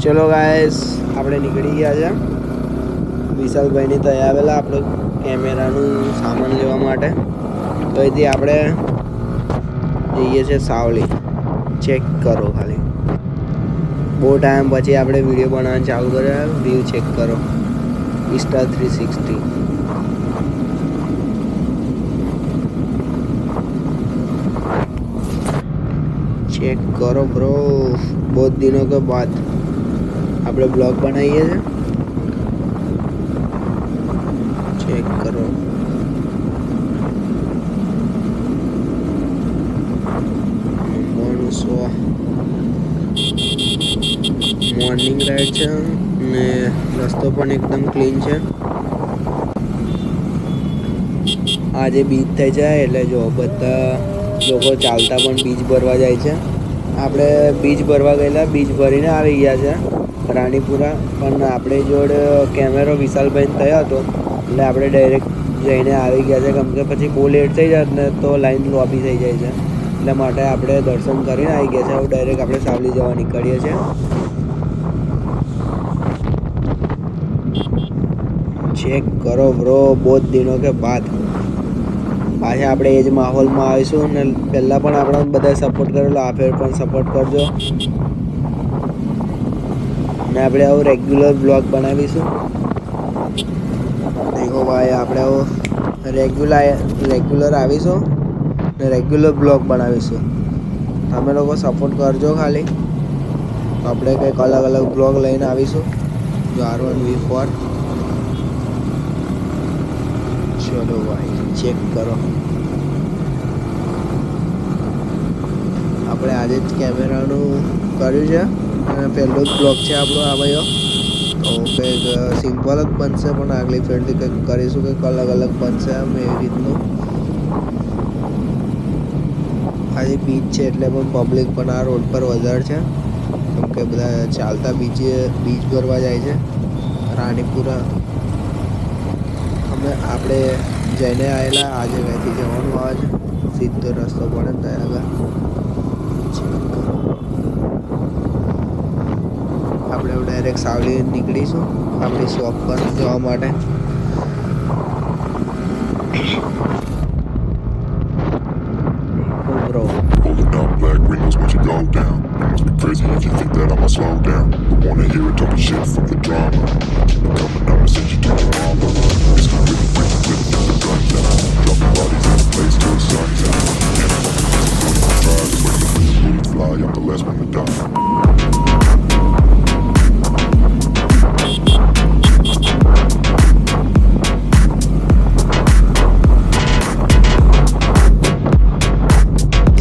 ચલો ગાઈસ, આપણે નીકળી ગયા છે વિશાલભાઈની ત્યાં આવેલા આપણે કેમેરાનું સામાન લેવા માટે. તો અહીંથી આપણે જઈએ છીએ સાવલી. ચેક કરો ખાલી, બહુ ટાઈમ પછી આપણે વિડીયો બનાવવાનું ચાલુ કર્યા. વ્યૂ ચેક કરો, Insta 360. चेक करो ब्रो, बहुत दिनों के बाद આપણે બ્લોગ બનાવીએ છીએ. ચેક કરો. મોર્નિંગ રાઈડ છે ને રસ્તો પણ એકદમ ક્લીન છે. આજે બીચ થઈ જાય એટલે જો બધા લોકો ચાલતા પણ બીચ ભરવા જાય છે. આપણે બીચ ભરવા ગયેલા, બીચ ભરીને આવી ગયા છે રાણીપુરા. પણ આપણે જોડે કેમેરો વિશાલભાઈ થયો હતો એટલે આપણે ડાયરેક્ટ જઈને આવી ગયા છે. કેમ કે પછી બહુ લેટ થઈ જાય ને તો લાઈન લોબી થઈ જાય છે. એટલે માટે આપણે દર્શન કરીને આવી ગયા છે. હવે ડાયરેક્ટ આપણે સાવલી જવા નીકળીએ છીએ. ચેક કરો બ્રો, બહુ દિનો કે બાદ પાછા આપણે એ જ માહોલમાં આવીશું. ને પહેલાં પણ આપણે બધા સપોર્ટ કરેલો, આ ફેર પણ સપોર્ટ કરજો. ને આપણે આવું રેગ્યુલર બ્લોગ બનાવીશું. દેખો ભાઈ, આપણે આવું રેગ્યુલર આવીશું ને રેગ્યુલર બ્લોગ બનાવીશું. તમે લોકો સપોર્ટ કરજો ખાલી. તો આપણે કંઈક અલગ અલગ બ્લોગ લઈને આવીશું. જો R1V4. ચલો ભાઈ, ચેક કરો. આપણે આજે જ કેમેરાનું કર્યું છે અને પહેલો જ બ્લોગ છે આપણો આ ભાઈઓ. તો કંઈક સિમ્પલ જ બનશે, પણ આગલી ફેરથી કંઈક કરીશું, કંઈક અલગ અલગ બનશે આમ એવી રીતનું. આજે બીચ છે એટલે પણ પબ્લિક પણ આ રોડ પર વધારે છે. કેમ કે બધા ચાલતા બીચ ભરવા જાય છે રાણીપુરા. આપણે જઈને આવેલા, આજે અહીંથી જવાનું આવે છે. સીધો રસ્તો પડે ને ત્યાં આગળ. આપણે ડાયરેક્ટ સાવલી નીકળીશું આપણી શોપ પર જવા માટે. Bro, Pulling up black windows once you go down. You must be crazy if you think that I'ma slow down. Don't wanna hear it talking shit from the drama. Keep it coming, I'ma send you to your mama. It's gonna really quick, flip the guns out. Dropping bodies in the place till the sun's out. Can't fucking try to when the bullets fly, I'm the last one to die.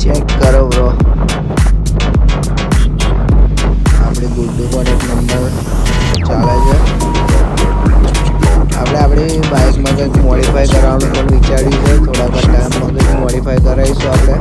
Check કરો bro, આપણી ગુડ્ડુ પણ એક number ચાલે છે. આપણે આપણી બાઇકમાં કંઈક modify કરાવવાનું પણ વિચાર્યું છે. થોડાક ટાઈમમાં કંઈક મોડિફાઈ કરાવીશું આપણે.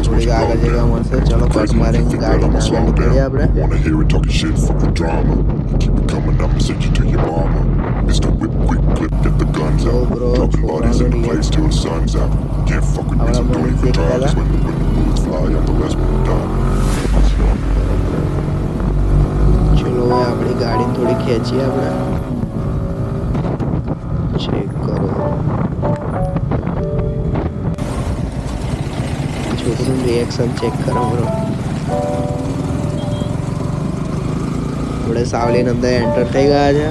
થોડીક આગળ જગ્યા મળશે. ચલો કટ મારીને ગાડીને આગળ નીકળીએ આપણે. Wanna hear it talking shit for the drama. Keep it coming, I'ma send you to your mama. Mr. Whip, quick clip, get the guns out. bro, Dropping bodies in the place till the sun's out. Can't fuck with me, so don't even try. Cause when the bullets fly, I'm the last one to die. ચલો હવે આપણી ગાડીને થોડી ખેંચીએ આપણે. Check કરો, છોકરીનું reaction check કરો bro. આપણે સાવલીની અંદર એન્ટર થઈ ગયા છે.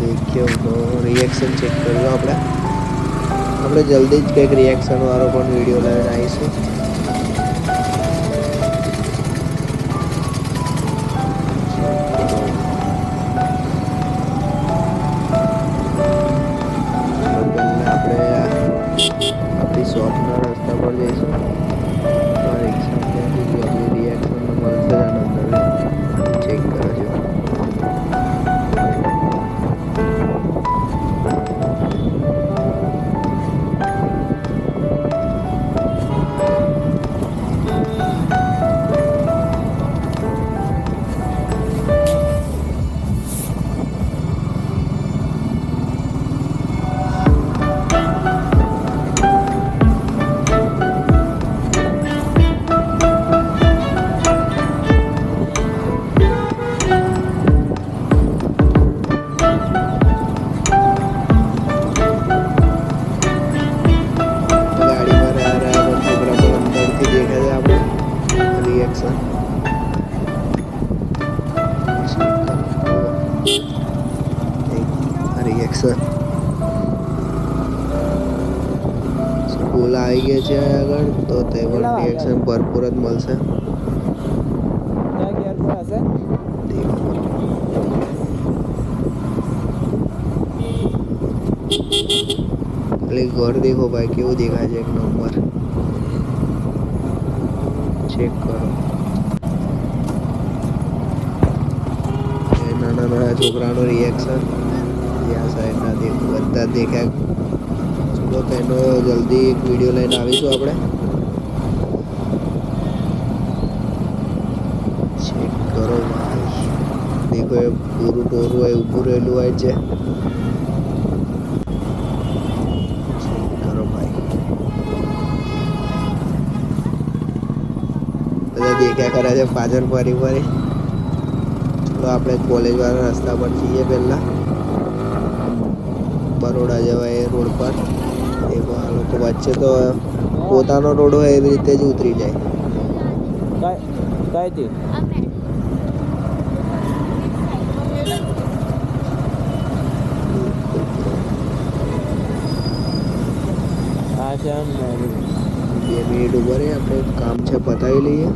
દેખ્યો તો રિએક્શન ચેક કર્યું આપણે જલ્દી જ કંઈક રિએક્શન વાળો પણ વિડીયો લઈને આવીશું. આપણી શોપના રસ્તા પર જઈશું. Reaction reaction. રિએક્શન સ્કૂલ આવી ગઈ છે આગળ, તો તે પણ રિએક્શન ભરપૂર જ મળશે. એટલે ઘર દેખો ભાઈ કેવું દેખાય છે, એક નંબર. ચેક કરો. એ નાના નાના છોકરાનું રિએક્શન જ્યાં સાઈડના દેખો બધા દેખાય. ચલો તેનો જલ્દી એક વિડીયો લઈને આવીશું આપણે. ચેક કરો ભાઈ, દેખો એ પૂરું ટોરું હોય ઊભું રહેલું હોય છે. બધા દેખ્યા કરે છે પાછળ ફરી ફરી. ચલો આપણે કોલેજ વાળા રસ્તા પર જઈએ પહેલા, બરોડા જવાય એ રોડ પર. દેખો આ લોકો વચ્ચે તો પોતાનો રોડ હોય એવી રીતે જ ઉતરી જાય. બે મિનિટ ઉભા રહી, આપણે કામ છે પતાવી લઈએ.